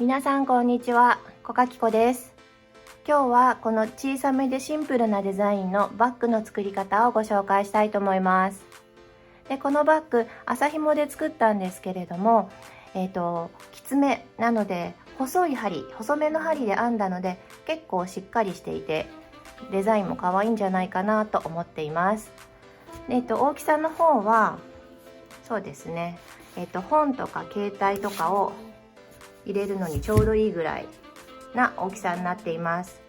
皆さんこんにちは、小かきこです。今日はこの小さめでシンプルなデザインのバッグの作り方をご紹介したいと思います。でこのバッグ、麻紐で作ったんですけれども、きつめなので細めの針で編んだので結構しっかりしていてデザインも可愛いんじゃないかなと思っています。で大きさの方はそうですね、本とか携帯とかを入れるのにちょうどいいぐらいな大きさになっています。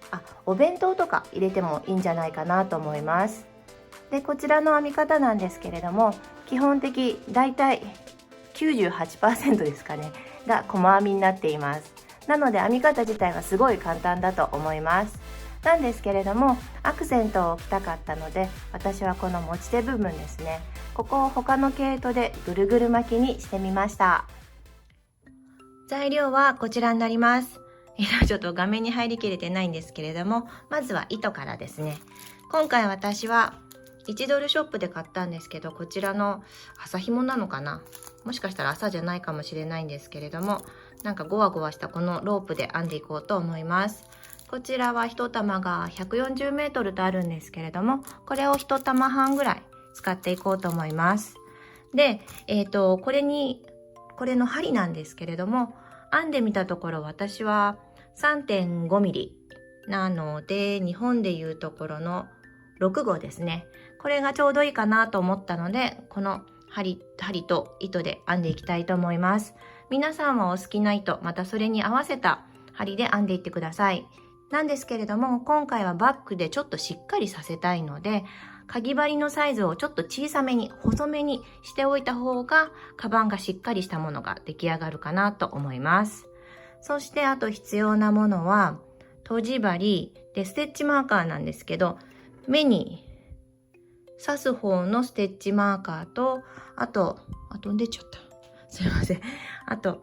お弁当とか入れてもいいんじゃないかなと思います。でこちらの編み方なんですけれども、基本的だいたい 98% ですかねが細編みになっています。なので編み方自体はすごい簡単だと思います。なんですけれどもアクセントを置きたかったので、私はこの持ち手部分ですね、ここを他の毛糸でぐるぐる巻きにしてみました。材料はこちらになります。ちょっと画面に入りきれてないんですけれども、まずは糸からですね。今回私は1ドルショップで買ったんですけど、こちらの麻紐なのかな、もしかしたら麻じゃないかもしれないんですけれども、なんかゴワゴワしたこのロープで編んでいこうと思います。こちらは1玉が140メートルとあるんですけれども、これを1玉半ぐらい使っていこうと思います。で、これの針なんですけれども、編んでみたところ私は 3.5 ミリなので、日本でいうところの6号ですね。これがちょうどいいかなと思ったので、この針と糸で編んでいきたいと思います。皆さんはお好きな糸、またそれに合わせた針で編んでいってください。なんですけれども、今回はバッグでちょっとしっかりさせたいので、かぎ針のサイズをちょっと小さめに細めにしておいた方がカバンがしっかりしたものが出来上がるかなと思います。そしてあと必要なものはとじ針でステッチマーカーなんですけど、目に刺す方のステッチマーカーと、あと出ちゃった、すいません、あと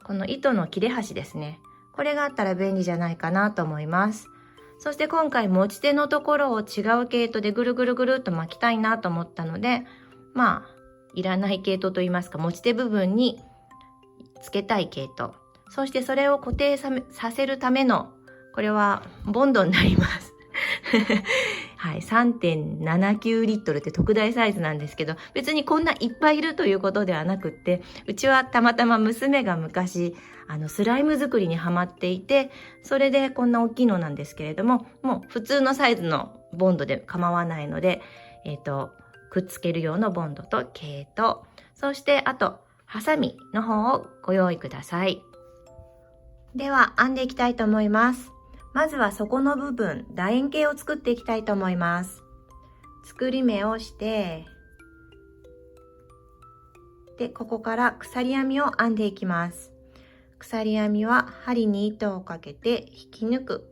この糸の切れ端ですね、これがあったら便利じゃないかなと思います。そして今回持ち手のところを違う毛糸でぐるぐるぐるっと巻きたいなと思ったので、いらない毛糸といいますか、持ち手部分につけたい毛糸、そしてそれを固定させるための、これはボンドになりますはい、3.79 リットルって特大サイズなんですけど、別にこんないっぱいいるということではなくって、うちはたまたま娘が昔スライム作りにハマっていて、それでこんな大きいのなんですけれども、もう普通のサイズのボンドで構わないので、くっつける用のボンドと毛糸、そしてあとハサミの方をご用意ください。では編んでいきたいと思います。まずは底の部分、楕円形を作っていきたいと思います。作り目をして、でここから鎖編みを編んでいきます。鎖編みは針に糸をかけて引き抜く、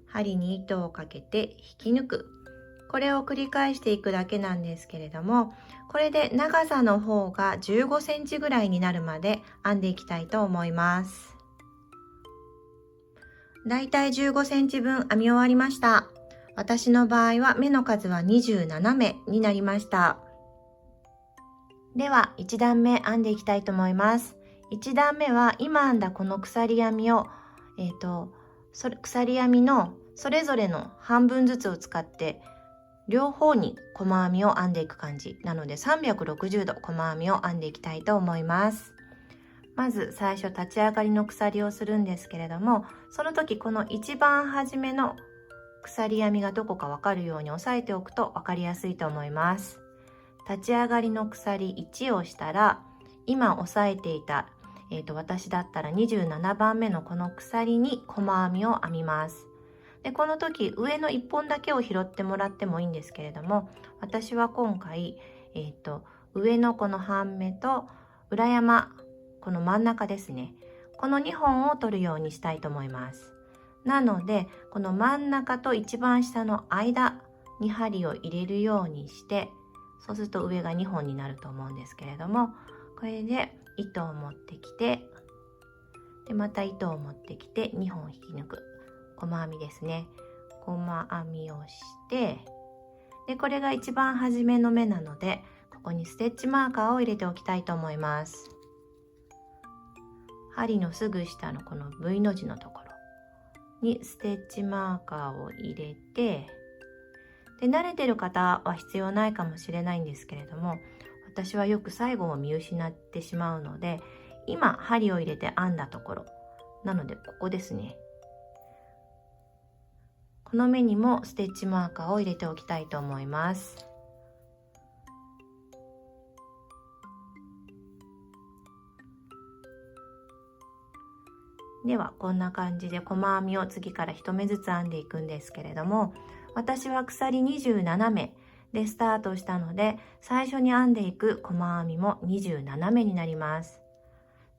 針に糸をかけて引き抜く、これを繰り返していくだけなんですけれども、これで長さの方が15センチぐらいになるまで編んでいきたいと思います。だいたい15センチ分編み終わりました。私の場合は目の数は27目になりました。では1段目編んでいきたいと思います。1段目は今編んだこの鎖編みを、鎖編みのそれぞれの半分ずつを使って両方に細編みを編んでいく感じなので、360度細編みを編んでいきたいと思います。まず最初立ち上がりの鎖をするんですけれども、その時この一番初めの鎖編みがどこか分かるように押さえておくと分かりやすいと思います。立ち上がりの鎖1をしたら、今押さえていた、私だったら27番目のこの鎖に細編みを編みます。でこの時上の1本だけを拾ってもらってもいいんですけれども、私は今回、上のこの半目と裏山、この真ん中ですね、この2本を取るようにしたいと思います。なのでこの真ん中と一番下の間に針を入れるようにして、そうすると上が2本になると思うんですけれども、これで糸を持ってきて、でまた糸を持ってきて2本引き抜く、細編みですね。細編みをして、でこれが一番初めの目なので、ここにステッチマーカーを入れておきたいと思います。針のすぐ下のこの V の字のところにステッチマーカーを入れて、で慣れてる方は必要ないかもしれないんですけれども、私はよく最後を見失ってしまうので、今針を入れて編んだところなので、ここですね。この目にもステッチマーカーを入れておきたいと思います。ではこんな感じで細編みを次から1目ずつ編んでいくんですけれども、私は鎖27目でスタートしたので、最初に編んでいく細編みも27目になります。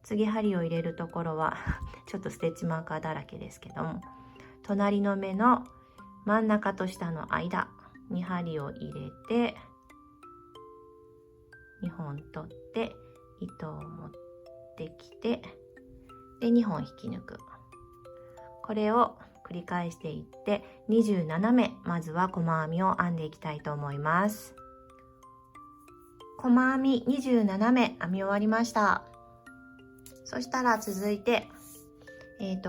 次針を入れるところはちょっとステッチマーカーだらけですけども、隣の目の真ん中と下の間に針を入れて、2本取って糸を持ってきて、で2本引き抜く。これを繰り返していって27目、まずは細編みを編んでいきたいと思います。細編み27目編み終わりました。そしたら続いて編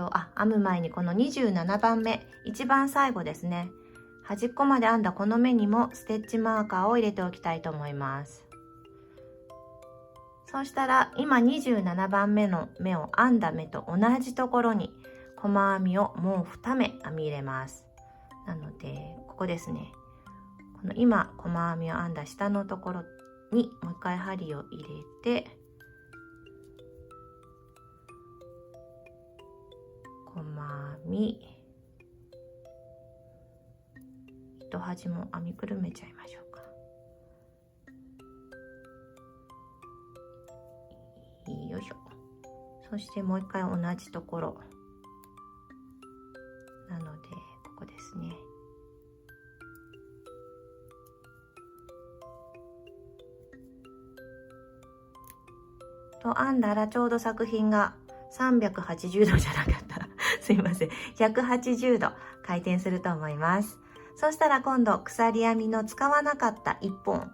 む前にこの27番目、一番最後ですね、端っこまで編んだこの目にもステッチマーカーを入れておきたいと思います。そうしたら今27番目の目を編んだ目と同じところに細編みをもう2目編み入れます。なのでここですね、この今細編みを編んだ下のところにもう一回針を入れて、細編み、糸端も編みくるめちゃいましょうか。よいしょ。そしてもう一回同じところなので、ここですね。と編んだらちょうど作品が380度じゃなかったすいません、180度回転すると思います。そしたら今度鎖編みの使わなかった1本、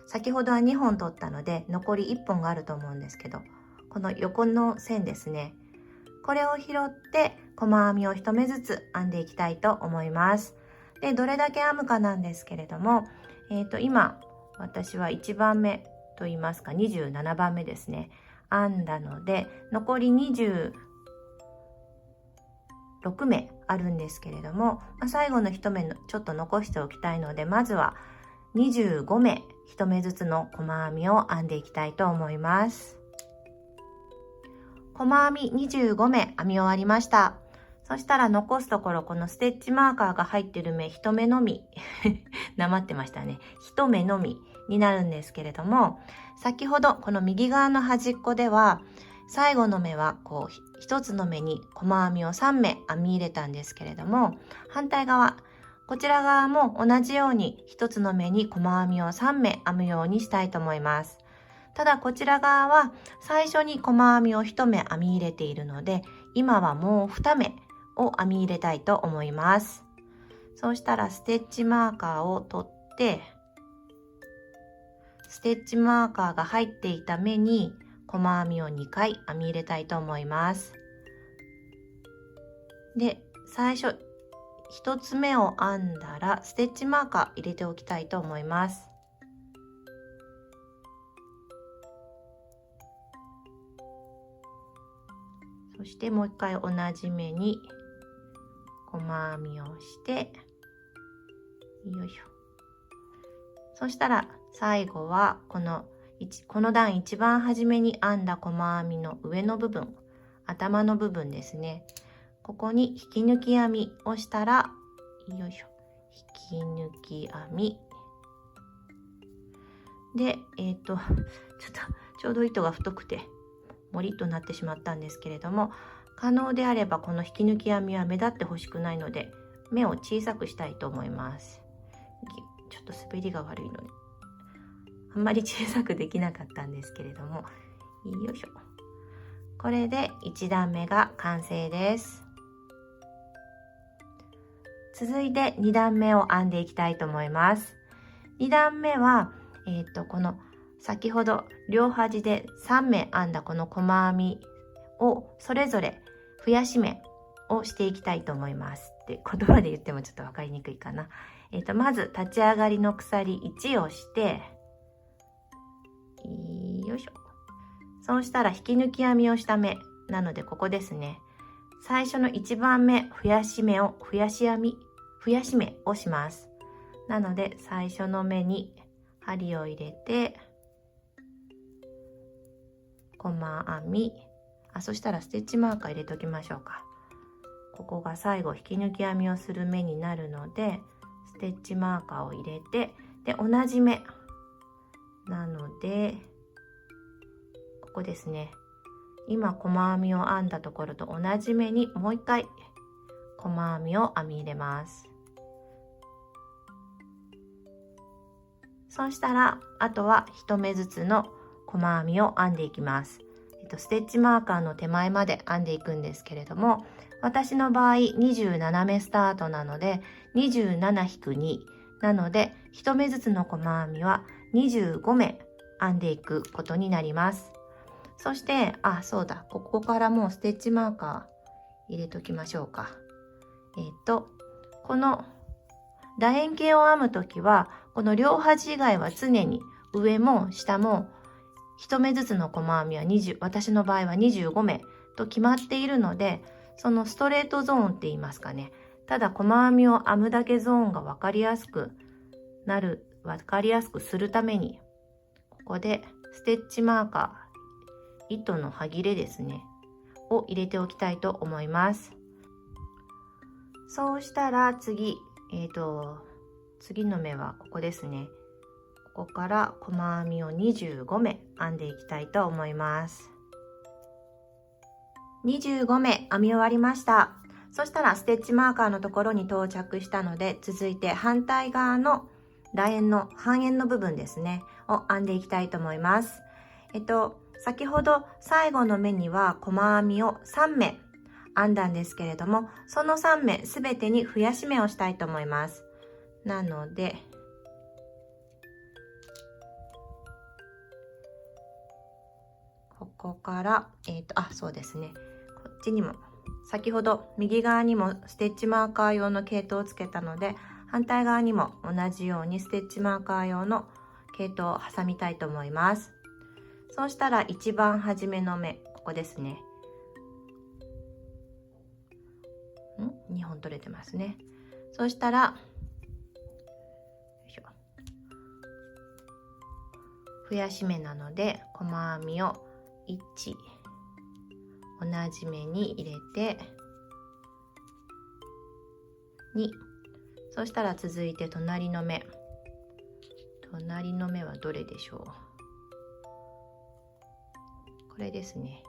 先ほどは2本取ったので残り1本があると思うんですけど、この横の線ですね、これを拾って細編みを1目ずつ編んでいきたいと思います。でどれだけ編むかなんですけれども、今私は1番目と言いますか27番目ですね、編んだので残り26目あるんですけれども、最後の1目のちょっと残しておきたいので、まずは25目1目ずつの細編みを編んでいきたいと思います。細編み25目編み終わりました。そしたら残すところ、このステッチマーカーが入ってる目1目のみなまってましたね、1目のみになるんですけれども、先ほどこの右側の端っこでは最後の目はこう1つの目に細編みを3目編み入れたんですけれども、反対側こちら側も同じように1つの目に細編みを3目編むようにしたいと思います。ただこちら側は最初に細編みを1目編み入れているので、今はもう2目を編み入れたいと思います。そうしたらステッチマーカーを取って、ステッチマーカーが入っていた目に細編みを2回編み入れたいと思います。で最初1つ目を編んだらステッチマーカー入れておきたいと思います。そしてもう一回同じ目に細編みをして、よいしょ。そしたら最後はこの段一番初めに編んだ細編みの上の部分、頭の部分ですね、ここに引き抜き編みをしたら、よいしょ、引き抜き編みでちょうど糸が太くてもりっとなってしまったんですけれども、可能であればこの引き抜き編みは目立ってほしくないので目を小さくしたいと思います。ちょっと滑りが悪いのであんまり小さくできなかったんですけれども、よいしょ、これで1段目が完成です。続いて2段目を編んでいきたいと思います。2段目は、この先ほど両端で3目編んだこの細編みをそれぞれ増やし目をしていきたいと思いますって言葉で言ってもちょっと分かりにくいかな。まず立ち上がりの鎖1をしてよいしょ。そうしたら引き抜き編みをした目なので、ここですね、最初の1番目増やし目を増やし目をします。なので最初の目に針を入れて細編み、そしたらステッチマーカー入れておきましょうか。ここが最後引き抜き編みをする目になるので、ステッチマーカーを入れて、で同じ目なのでここですね、今細編みを編んだところと同じ目にもう一回細編みを編み入れます。そうしたらあとは1目ずつの細編みを編んでいきます。ステッチマーカーの手前まで編んでいくんですけれども、私の場合27目スタートなので 27-2 なので、1目ずつの細編みは25目編んでいくことになります。そしてそうだ、ここからもうステッチマーカー入れときましょうか。この楕円形を編むときはこの両端以外は常に上も下も1目ずつの細編みは私の場合は25目と決まっているので、そのストレートゾーンって言いますかね、ただ細編みを編むだけゾーンが分かりやすくするために、ここでステッチマーカー、糸の端切れですねを入れておきたいと思います。そうしたら次の目はここですね。ここから細編みを25目編んでいきたいと思います。25目編み終わりました。そしたらステッチマーカーのところに到着したので、続いて反対側の楕円の半円の部分ですねを編んでいきたいと思います。先ほど最後の目には細編みを3目編んだんですけれども、その3目すべてに増やし目をしたいと思います。なのでここからそうですね、こっちにも先ほど右側にもステッチマーカー用の毛糸をつけたので、反対側にも同じようにステッチマーカー用の毛糸を挟みたいと思います。そうしたら一番初めの目、ここですね、2本取れてますね。そうしたら増やし目なので細編みを1同じ目に入れて2、そしたら続いて隣の目はどれでしょう。これですね。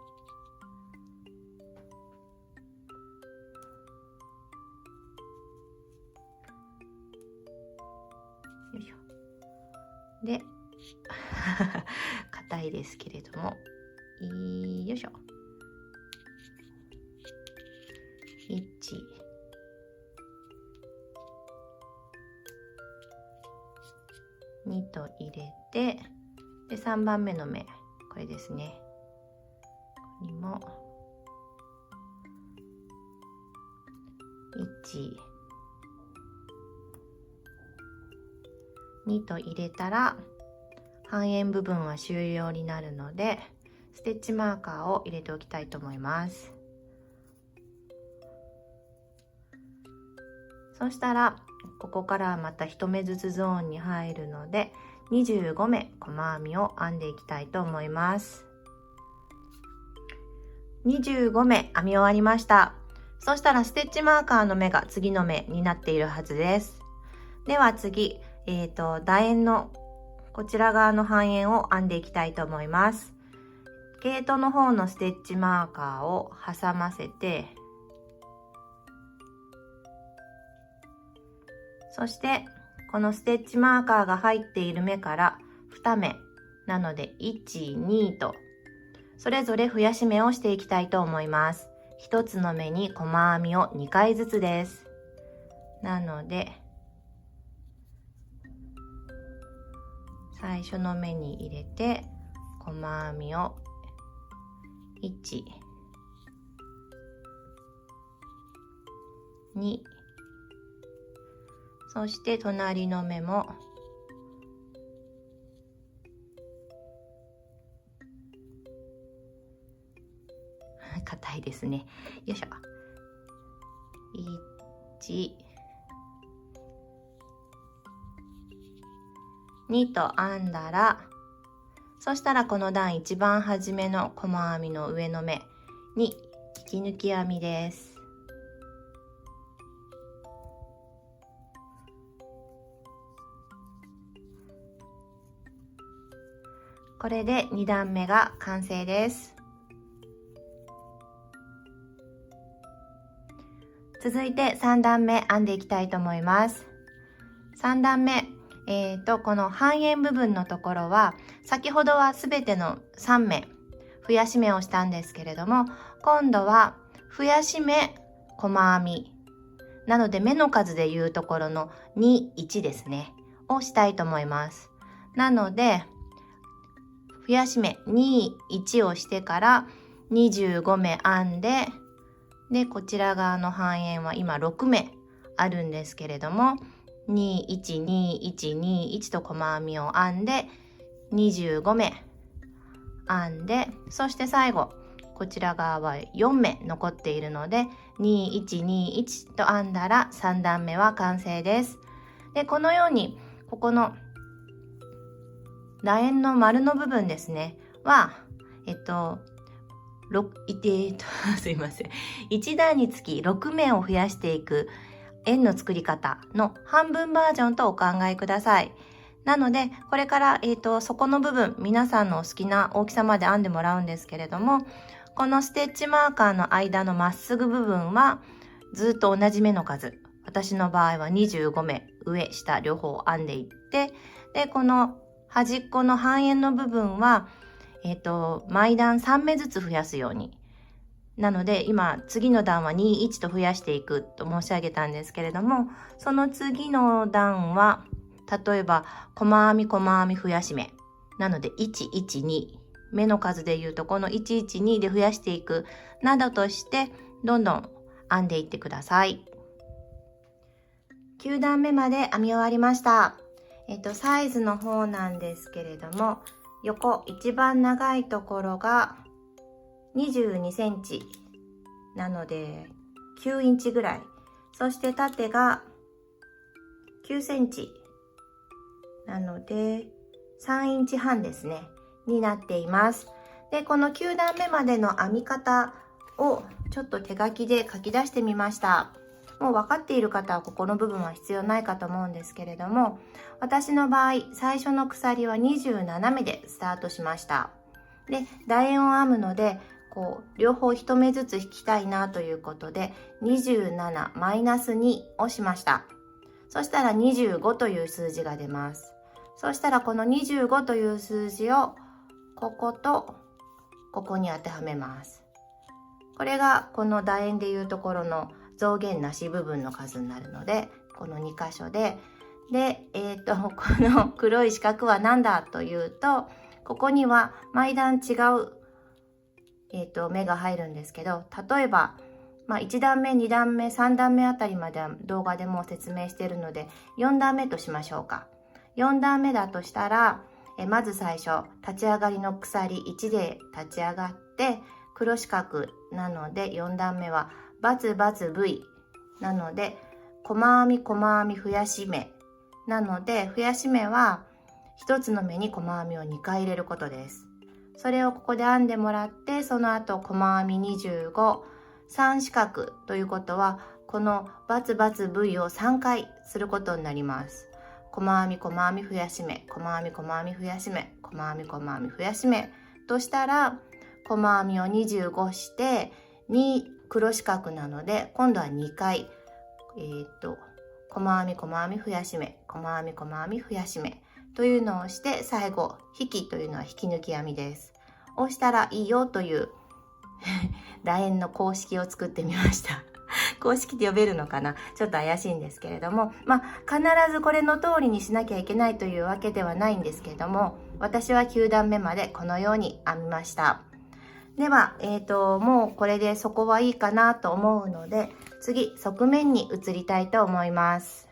よいしょ。で硬いですけれども、よいしょ。1、2と入れて、で3番目の目、これですね。ここにも1、2と入れたら半円部分は終了になるので、ステッチマーカーを入れておきたいと思います。そしたらここからはまた1目ずつゾーンに入るので、25目細編みを編んでいきたいと思います。25目編み終わりました。そしたらステッチマーカーの目が次の目になっているはずです。では次、楕円のこちら側の半円を編んでいきたいと思います。毛糸の方のステッチマーカーを挟ませて、そしてこのステッチマーカーが入っている目から2目なので1、2とそれぞれ増やし目をしていきたいと思います。1つの目に細編みを2回ずつです。なので最初の目に入れて細編みを1、2、そして隣の目も硬いですね。よいしょ。1、2と編んだら、そしたらこの段一番初めの細編みの上の目に引き抜き編みです。これで2段目が完成です。続いて3段目編んでいきたいと思います。3段目、この半円部分のところは、先ほどはすべての3目増やし目をしたんですけれども、今度は増やし目細編みなので、目の数でいうところの2、1ですねをしたいと思います。なので増やし目2、1をしてから25目編んで、こちら側の半円は今6目あるんですけれども、21、21、21と細編みを編んで25目編んで、そして最後こちら側は4目残っているので21、21と編んだら3段目は完成です。で、このようにここの楕円の丸の部分ですねはすいません。1段につき6目を増やしていく円の作り方の半分バージョンとお考えください。なので、これから、底の部分、皆さんのお好きな大きさまで編んでもらうんですけれども、このステッチマーカーの間のまっすぐ部分はずっと同じ目の数。私の場合は25目、上、下、両方編んでいって、で、この端っこの半円の部分は、毎段3目ずつ増やすように。なので今次の段は2、1と増やしていくと申し上げたんですけれども、その次の段は例えば細編み細編み増やし目なので1、1、2、目の数でいうとこの1、1、2で増やしていくなどとしてどんどん編んでいってください。9段目まで編み終わりました。サイズの方なんですけれども、横一番長いところが22センチなので9インチぐらい、そして縦が9センチなので3インチ半ですねになっています。で、この9段目までの編み方をちょっと手書きで書き出してみました。もう分かっている方はここの部分は必要ないかと思うんですけれども、私の場合最初の鎖は27目でスタートしました。で、楕円を編むので両方1目ずつ引きたいなということで27マイナス2をしました。そしたら25という数字が出ます。そしたらこの25という数字をこことここに当てはめます。これがこの楕円でいうところの増減なし部分の数になるので、この2箇所で、この黒い四角は何だというと、ここには毎段違う、目が入るんですけど、例えば、1段目、2段目、3段目あたりまでは動画でも説明しているので、4段目としましょうか。4段目だとしたら、まず最初、立ち上がりの鎖1で立ち上がって、黒四角なので4段目はバツバツ V なので細編み細編み増やし目なので、増やし目は1つの目に細編みを2回入れることです。それをここで編んでもらって、その後細編み25、3四角ということはこのバツバツ V を3回することになります。細編み細編み増やし目、細編み細編み増やし目、細編み細編み増やし目としたら、細編みを25して2黒四角なので今度は2回細編み細編み増やし目、細編み細編み増やし目というのをして、最後引きというのは引き抜き編みですをしたらいいよという楕円の公式を作ってみました公式って呼べるのかな、ちょっと怪しいんですけれども、必ずこれの通りにしなきゃいけないというわけではないんですけれども、私は9段目までこのように編みました。では、もうこれで底はいいかなと思うので、次、側面に移りたいと思います。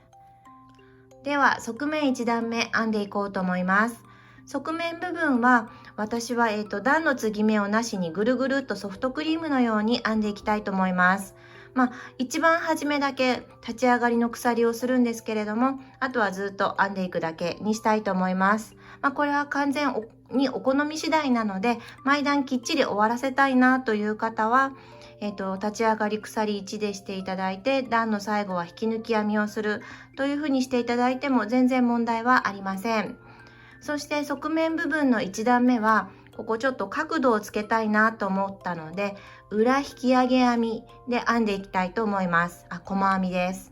では、側面1段目編んでいこうと思います。側面部分は、私は、段の継ぎ目をなしにぐるぐるっとソフトクリームのように編んでいきたいと思います。一番初めだけ立ち上がりの鎖をするんですけれども、あとはずっと編んでいくだけにしたいと思います。これは完全にお好み次第なので、毎段きっちり終わらせたいなという方は、立ち上がり鎖1でしていただいて、段の最後は引き抜き編みをするというふうにしていただいても全然問題はありません。そして側面部分の1段目は、ここちょっと角度をつけたいなと思ったので、裏引き上げ編みで編んでいきたいと思います。細編みです。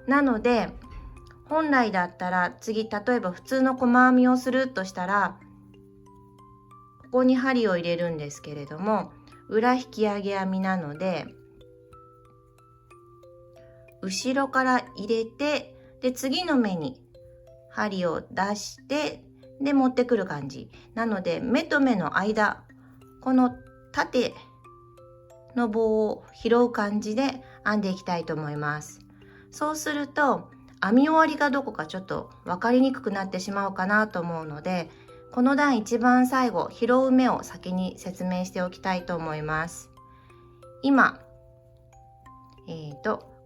なので、本来だったら次、例えば普通の細編みをするとしたら、ここに針を入れるんですけれども、裏引き上げ編みなので、後ろから入れて、で、次の目に針を出して、で、持ってくる感じ。なので、目と目の間、この縦の棒を拾う感じで編んでいきたいと思います。そうすると、編み終わりがどこかちょっと分かりにくくなってしまうかなと思うので、この段一番最後、拾う目を先に説明しておきたいと思います。今、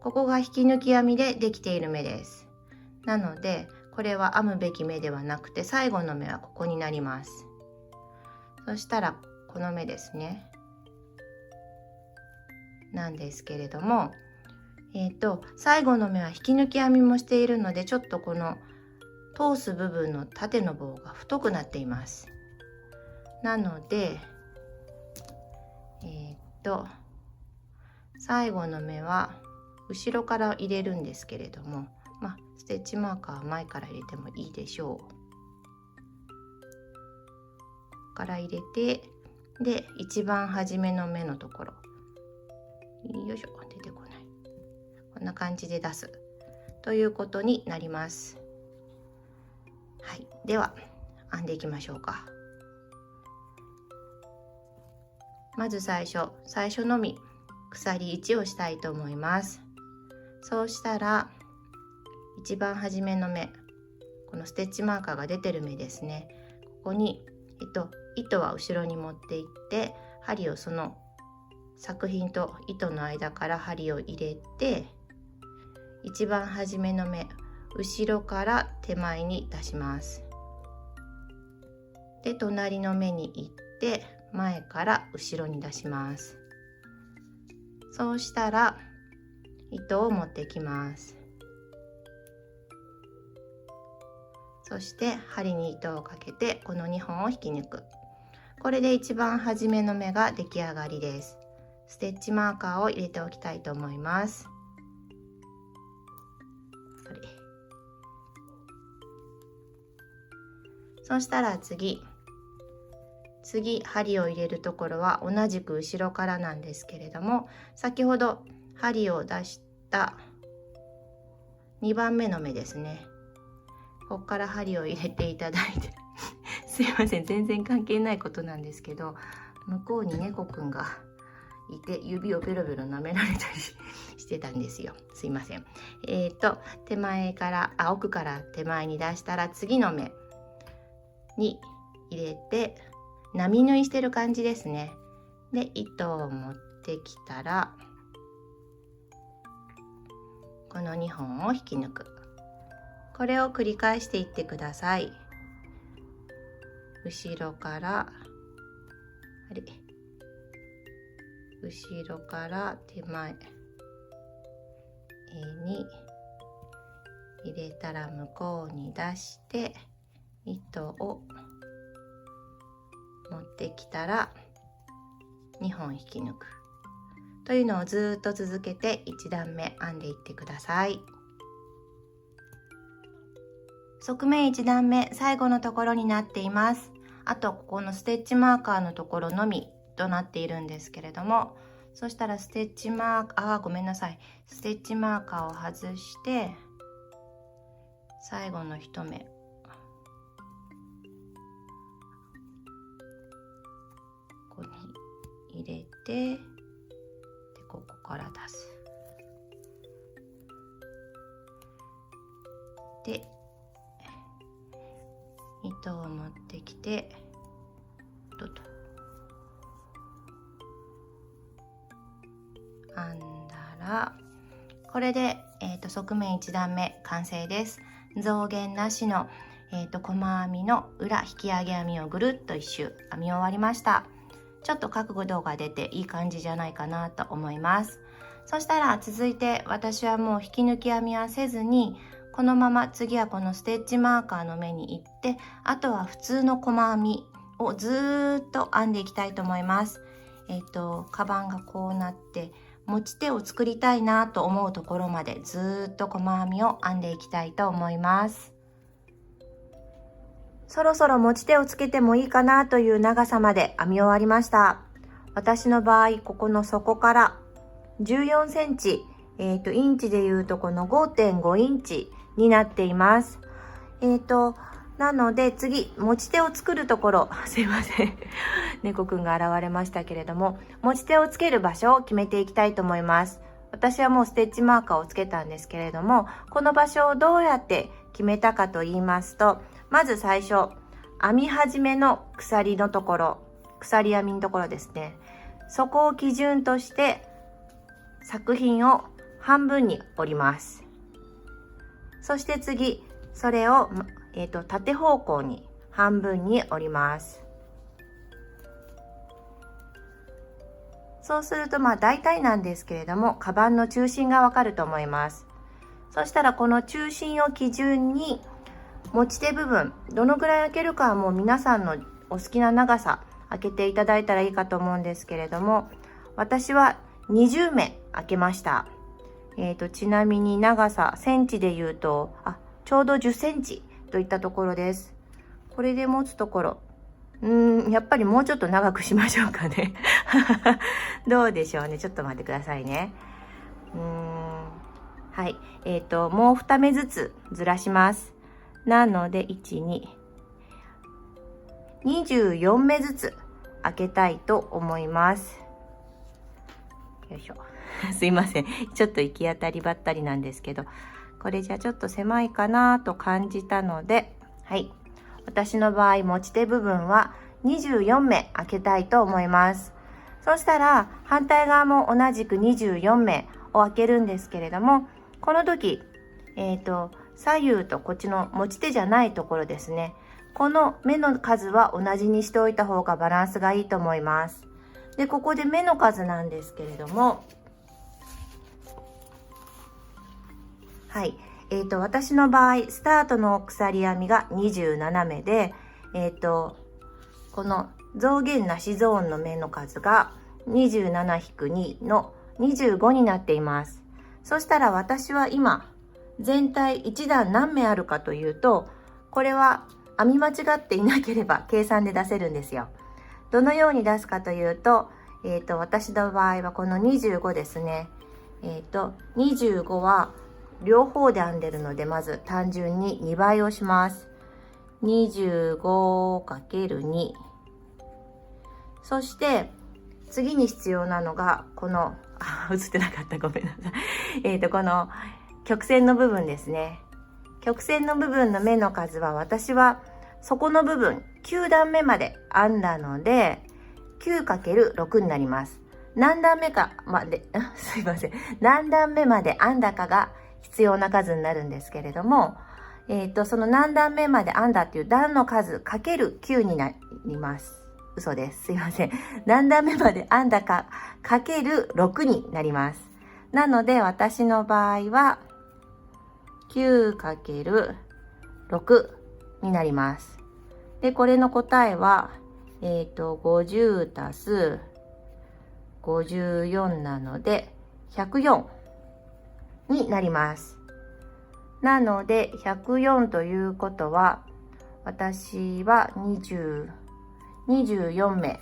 ここが引き抜き編みでできている目です。なので、これは編むべき目ではなくて、最後の目はここになります。そしたら、この目ですね。なんですけれども、最後の目は引き抜き編みもしているので、ちょっとこの通す部分の縦の棒が太くなっています。なので、最後の目は後ろから入れるんですけれども、ステッチマーカーは前から入れてもいいでしょう。から入れて、で、一番初めの目のところ、よいしょ、出てこない。こんな感じで出すということになります。はい、では編んでいきましょうか。まず最初のみ鎖1をしたいと思います。そうしたら一番初めの目、このステッチマーカーが出てる目ですね。ここに糸は後ろに持っていって、針をその作品と糸の間から針を入れて、一番初めの目、後ろから手前に出します。で、隣の目に行って前から後ろに出します。そうしたら糸を持ってきます。そして針に糸をかけて、この2本を引き抜く。これで一番初めの目が出来上がりです。ステッチマーカーを入れておきたいと思います。そしたら次針を入れるところは同じく後ろからなんですけれども、先ほど針を出した2番目の目ですね。ここから針を入れていただいてすいません、全然関係ないことなんですけど、向こうに猫くんがいて指をベロベロ舐められたりしてたんですよ。すいません。手前から奥から手前に出したら、次の目に入れて並縫いしてる感じですね。で、糸を持ってきたら、この2本を引き抜く。これを繰り返していってください。後ろから手前に入れたら、向こうに出して糸を持ってきたら2本引き抜くというのをずっと続けて1段目編んでいってください。側面1段目最後のところになっています。あとここのステッチマーカーのところのみとなっているんですけれども、そしたらステッチマーカー、ごめんなさい、ステッチマーカーを外して最後の1目ここに入れて、でここから出す。で糸を持ってきてと編んだら、これで、側面1段目完成です。増減なしの、細編みの裏引き上げ編みをぐるっと一周編み終わりました。ちょっと角度が出ていい感じじゃないかなと思います。そしたら続いて、私はもう引き抜き編みはせずに、このまま次はこのステッチマーカーの目に行って、あとは普通の細編みをずーっと編んでいきたいと思います。カバンがこうなって持ち手を作りたいなと思うところまでずーっと細編みを編んでいきたいと思います。そろそろ持ち手をつけてもいいかなという長さまで編み終わりました。私の場合、ここの底から14センチ、インチでいうとこの 5.5 インチになっています。なので次、持ち手を作るところ、すいません。猫くんが現れましたけれども、持ち手をつける場所を決めていきたいと思います。私はもうステッチマーカーをつけたんですけれども、この場所をどうやって決めたかと言いますと、まず最初、編み始めの鎖のところ、鎖編みのところですね。そこを基準として作品を半分に折ります。そして次、それを、縦方向に半分に折ります。そうすると大体なんですけれども、カバンの中心がわかると思います。そしたらこの中心を基準に持ち手部分、どのぐらい開けるかはもう皆さんのお好きな長さ開けていただいたらいいかと思うんですけれども、私は20目開けました。ちなみに長さセンチで言うとちょうど10センチといったところです。これで持つところ、やっぱりもうちょっと長くしましょうかね。どうでしょうね。ちょっと待ってくださいね。はい。もう2目ずつずらします。なので、1、2、24目ずつ開けたいと思います。よいしょ。すいません。ちょっと行き当たりばったりなんですけど、これじゃちょっと狭いかなと感じたので、はい。私の場合、持ち手部分は24目開けたいと思います。そしたら、反対側も同じく24目を開けるんですけれども、この時、左右とこっちの持ち手じゃないところですね。この目の数は同じにしておいた方がバランスがいいと思います。で、ここで目の数なんですけれども、はい。私の場合、スタートの鎖編みが27目で、この増減なしゾーンの目の数が 27-2 の25になっています。そしたら私は今、全体1段何目あるかというと、これは編み間違っていなければ計算で出せるんですよ。どのように出すかというと、私の場合はこの25ですね。25は両方で編んでるので、まず単純に2倍をします。25×2。そして次に必要なのがこの映ってなかった、ごめんなさい。この曲線の部分ですね。曲線の部分の目の数は、私はそこの部分9段目まで編んだので 9×6 になります。何段目かまですいません、何段目まで編んだかが必要な数になるんですけれども、その何段目まで編んだっていう段の数かける9になります。嘘です。すいません。何段目まで編んだかかける6になります。なので私の場合は 9×6 になります。で、これの答えは、50足す54なので104になります。なので104ということは、私は24目、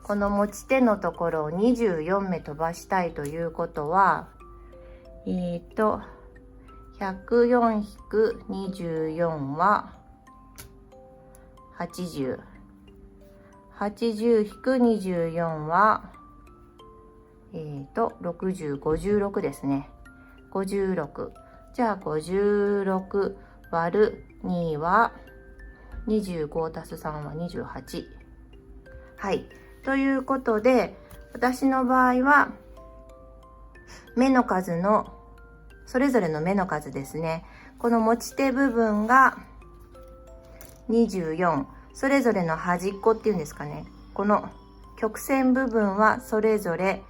この持ち手のところを24目飛ばしたいということは、104-24は80。80-24は、60、56ですね。56。じゃあ、56割る2は、25足す3は28。はい。ということで、私の場合は、目の数の、それぞれの目の数ですね。この持ち手部分が24。それぞれの端っこっていうんですかね。この曲線部分はそれぞれ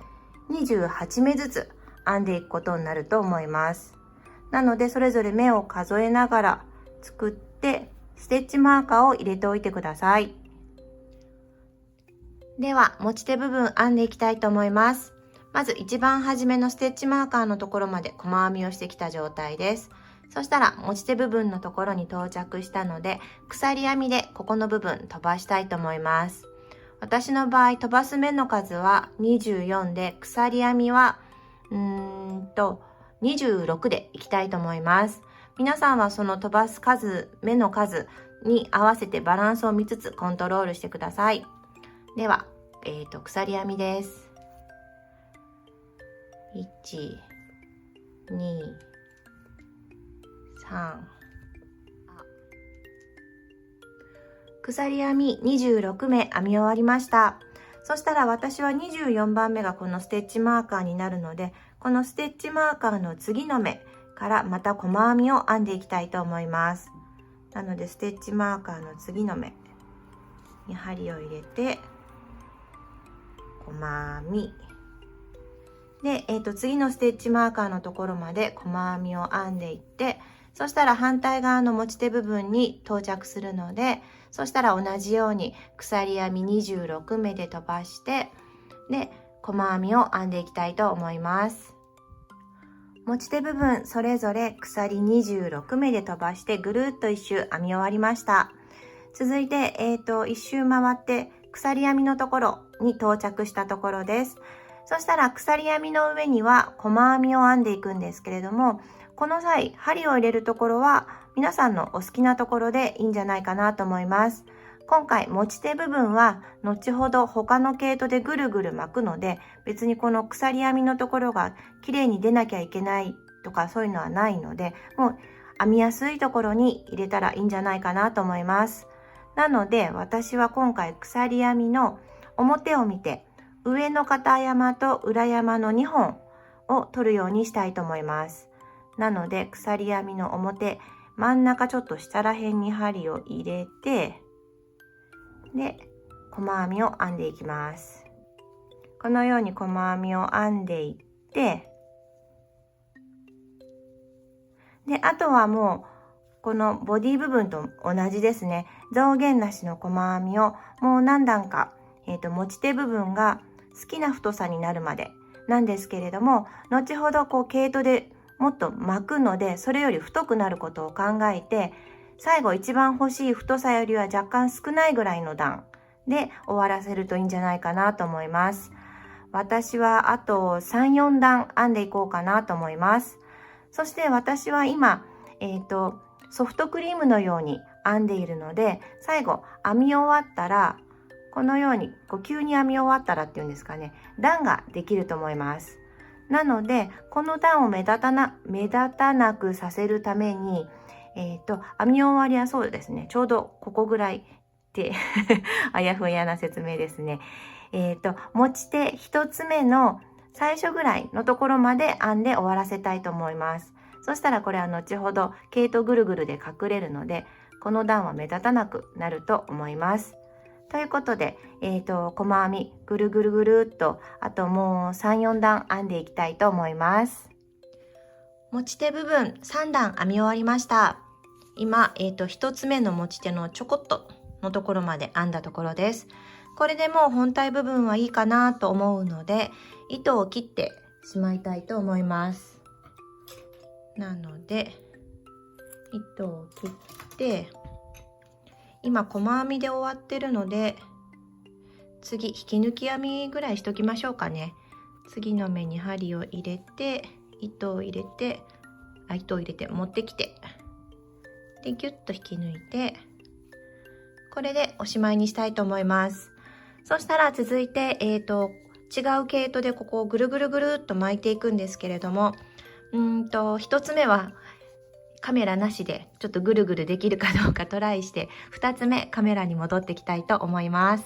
28目ずつ編んでいくことになると思います。なのでそれぞれ目を数えながら作ってステッチマーカーを入れておいてください。では持ち手部分編んでいきたいと思います。まず一番初めのステッチマーカーのところまで細編みをしてきた状態です。そしたら持ち手部分のところに到着したので鎖編みでここの部分飛ばしたいと思います。私の場合飛ばす目の数は24で鎖編みは26でいきたいと思います。皆さんはその飛ばす数、目の数に合わせてバランスを見つつコントロールしてください。では、鎖編みです。1、2、3。鎖編み26目編み終わりました。そしたら私は24番目がこのステッチマーカーになるので、このステッチマーカーの次の目からまた細編みを編んでいきたいと思います。なのでステッチマーカーの次の目に針を入れて、細編み。で、次のステッチマーカーのところまで細編みを編んでいって、そしたら反対側の持ち手部分に到着するので、そしたら同じように鎖編み26目で飛ばして、で、細編みを編んでいきたいと思います。持ち手部分それぞれ鎖26目で飛ばしてぐるっと一周編み終わりました。続いて、一周回って鎖編みのところに到着したところです。そしたら鎖編みの上には細編みを編んでいくんですけれども、この際針を入れるところは皆さんのお好きなところでいいんじゃないかなと思います。今回持ち手部分は後ほど他の毛糸でぐるぐる巻くので、別にこの鎖編みのところが綺麗に出なきゃいけないとかそういうのはないので、もう編みやすいところに入れたらいいんじゃないかなと思います。なので私は今回鎖編みの表を見て上の片山と裏山の2本を取るようにしたいと思います。なので鎖編みの表、真ん中ちょっと下ら辺に針を入れて、で、細編みを編んでいきます。このように細編みを編んでいって、で、あとはもう、このボディ部分と同じですね。増減なしの細編みをもう何段か、持ち手部分が好きな太さになるまでなんですけれども、後ほどこう毛糸でもっと巻くので、それより太くなることを考えて、最後一番欲しい太さよりは若干少ないぐらいの段で終わらせるといいんじゃないかなと思います。私はあと3、4段編んでいこうかなと思います。そして私は今、ソフトクリームのように編んでいるので、最後編み終わったら、このように急に編み終わったらっていうんですかね、段ができると思います。なので、この段を目立たなくさせるために、編み終わりはそうですね、ちょうどここぐらいってあやふやな説明ですね。持ち手1つ目の最初ぐらいのところまで編んで終わらせたいと思います。そしたらこれは後ほど毛糸ぐるぐるで隠れるので、この段は目立たなくなると思います。ということで、細編みぐるぐるぐるっと、あともう3、4段編んでいきたいと思います。持ち手部分3段編み終わりました。今、1つ目の持ち手のちょこっとのところまで編んだところです。これでもう本体部分はいいかなと思うので、糸を切ってしまいたいと思います。なので、糸を切って、今細編みで終わってるので、次引き抜き編みぐらいしときましょうかね。次の目に針を入れて、糸を入れて持ってきて、でギュッと引き抜いて、これでおしまいにしたいと思います。そしたら続いて、違う毛糸でここをぐるぐるぐるっと巻いていくんですけれども、1つ目はカメラなしでちょっとぐるぐるできるかどうかトライして、2つ目カメラに戻ってきたいと思います。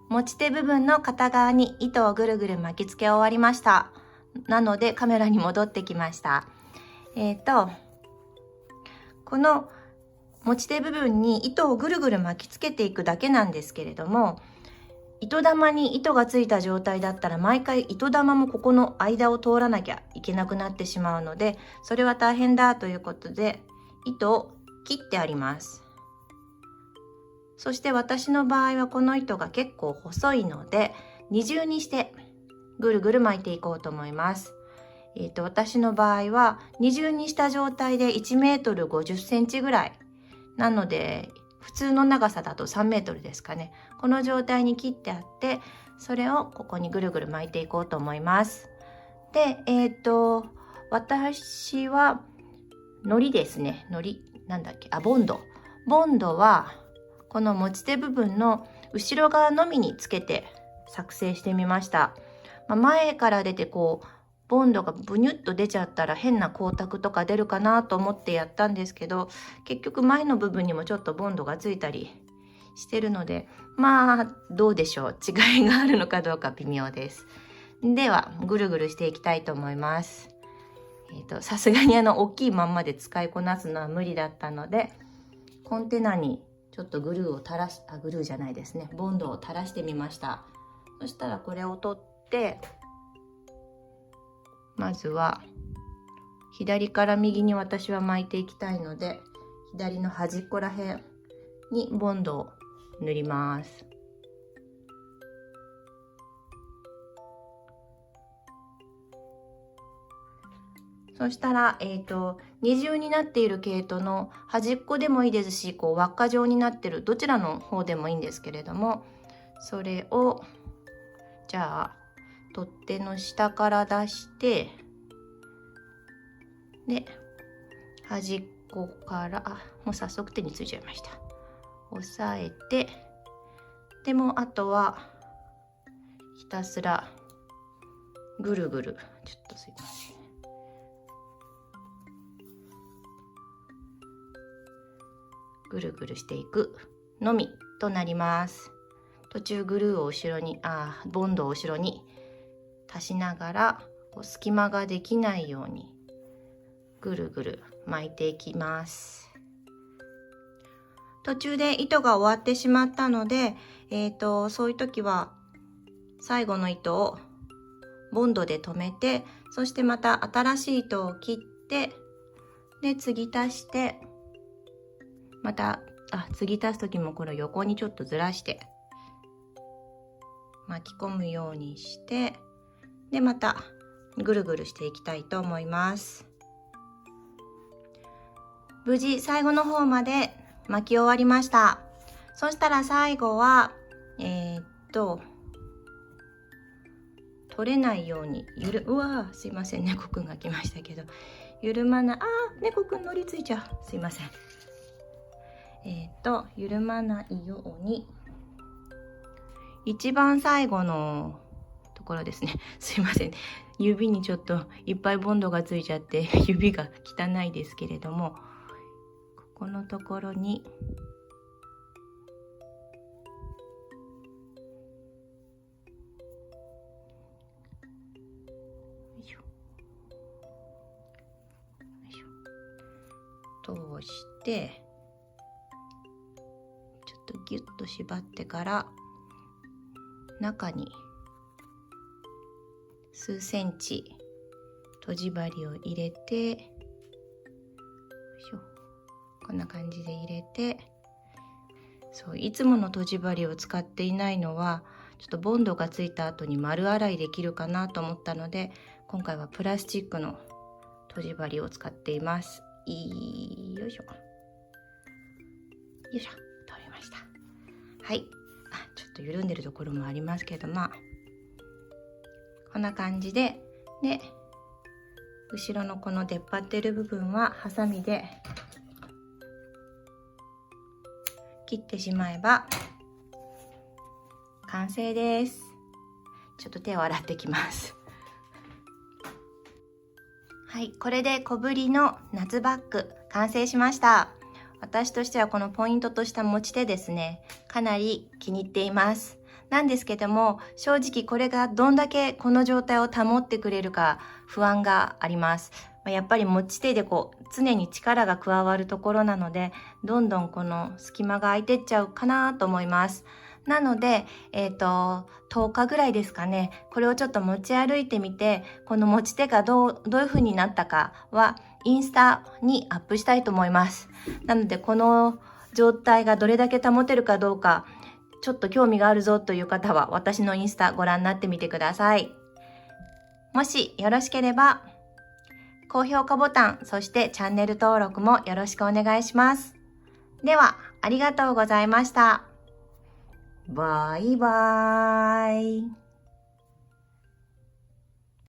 持ち手部分の片側に糸をぐるぐる巻きつけ終わりました。なのでカメラに戻ってきました。この持ち手部分に糸をぐるぐる巻きつけていくだけなんですけれども、糸玉に糸がついた状態だったら毎回糸玉もここの間を通らなきゃいけなくなってしまうので、それは大変だということで糸を切ってあります。そして私の場合はこの糸が結構細いので二重にしてぐるぐる巻いていこうと思います。私の場合は二重にした状態で1メートル50センチぐらいなので、普通の長さだと3メートルですかね。この状態に切ってあって、それをここにぐるぐる巻いていこうと思います。で、私は糊ですね。糊なんだっけ、ボンド。ボンドはこの持ち手部分の後ろ側のみにつけて作成してみました。前から出てこうボンドがブニュッと出ちゃったら変な光沢とか出るかなと思ってやったんですけど、結局前の部分にもちょっとボンドがついたりしてるので、どうでしょう、違いがあるのかどうか微妙です。ではぐるぐるしていきたいと思います。さすがに大きいまんまで使いこなすのは無理だったので、コンテナにちょっとグルーじゃないですね、ボンドを垂らしてみました。そしたらこれを取って、まずは左から右に私は巻いていきたいので、左の端っこら辺にボンドを塗ります。そしたら、二重になっている毛糸の端っこでもいいですし、こう輪っか状になってるどちらの方でもいいんですけれども、それをじゃあ取っ手の下から出して、で端っこからもう早速手についちゃいました。押さえて、でもあとはひたすらぐるぐる、ちょっとすいません、ぐるぐるしていくのみとなります。途中グルーを後ろにボンドを後ろに足しながら、こう隙間ができないようにぐるぐる巻いていきます。途中で糸が終わってしまったので、そういう時は最後の糸をボンドで留めて、そしてまた新しい糸を切って、で継ぎ足して、また継ぎ足す時もこれを横にちょっとずらして巻き込むようにして、でまたぐるぐるしていきたいと思います。無事最後の方まで巻き終わりました。そしたら最後は取れないようにすいません、猫くんが来ましたけど、緩まない、猫くん乗りついちゃう、すいません。緩まないように一番最後のところですね、すいません、指にちょっといっぱいボンドがついちゃって指が汚いですけれども、ここのところに通して、ちょっとギュッと縛ってから中に数センチとじ針を入れて、こんな感じで入れて、いつものとじ針を使っていないのはちょっとボンドがついた後に丸洗いできるかなと思ったので、今回はプラスチックのとじ針を使っています。よいしょよいしょ、取れました。はい、ちょっと緩んでるところもありますけど、こんな感じで、後ろのこの出っ張ってる部分はハサミで切ってしまえば完成です。ちょっと手を洗ってきます。はい、これで小ぶりの夏バッグ完成しました。私としてはこのポイントとした持ち手ですね、かなり気に入っています。なんですけども、正直これがどんだけこの状態を保ってくれるか不安があります。やっぱり持ち手で常に力が加わるところなので、どんどんこの隙間が空いてっちゃうかなと思います。なので、10日ぐらいですかね、これをちょっと持ち歩いてみて、この持ち手がどういう風になったかはインスタにアップしたいと思います。なのでこの状態がどれだけ保てるかどうか、ちょっと興味があるぞという方は私のインスタご覧になってみてください。もしよろしければ高評価ボタン、そしてチャンネル登録もよろしくお願いします。では、ありがとうございました。バイバーイ。